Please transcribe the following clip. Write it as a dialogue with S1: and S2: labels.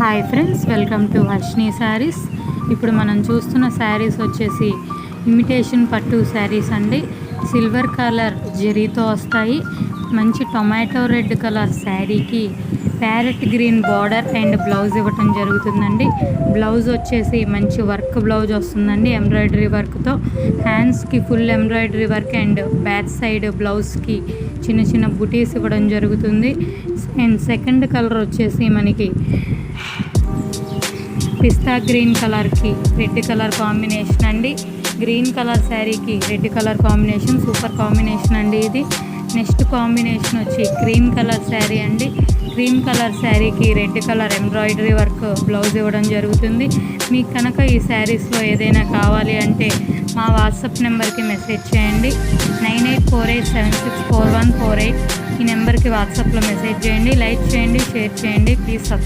S1: Hi friends, welcome to Varshini saris. ఇప్పుడు మనం చూస్తున్న శారీస్ వచ్చేసి ఇమిటేషన్ పట్టు శారీస్ అండి. సిల్వర్ కలర్ జరీతో వస్తాయి. మంచి టొమాటో రెడ్ కలర్ శారీకి parrot green border and blouse ఇవ్వటం జరుగుతుందండి. బ్లౌజ్ వచ్చేసి మంచి వర్క్ బ్లౌజ్ వస్తుందండి, ఎంబ్రాయిడరీ వర్క్తో. హ్యాండ్స్కి full embroidery work and back side బ్లౌజ్కి చిన్న చిన్న బుటీస్ ఇవ్వడం జరుగుతుంది. అండ్ సెకండ్ కలర్ వచ్చేసి మనకి పిస్తా గ్రీన్ కలర్కి రెడ్ కలర్ కాంబినేషన్ అండి. గ్రీన్ కలర్ శారీకి red colour combination, super combination అండి ఇది. నెక్స్ట్ కాంబినేషన్ వచ్చి క్రీమ్ కలర్ శారీ అండి. క్రీమ్ కలర్ శారీకి red colour embroidery work blouse ఇవ్వడం జరుగుతుంది. మీకు కనుక ఈ శారీస్లో ఏదైనా కావాలి అంటే మా వాట్సాప్ నెంబర్కి మెసేజ్ చేయండి. 9848764148 ఈ నెంబర్కి వాట్సాప్లో మెసేజ్ చేయండి. లైక్ చేయండి, షేర్ చేయండి. Please subscribe.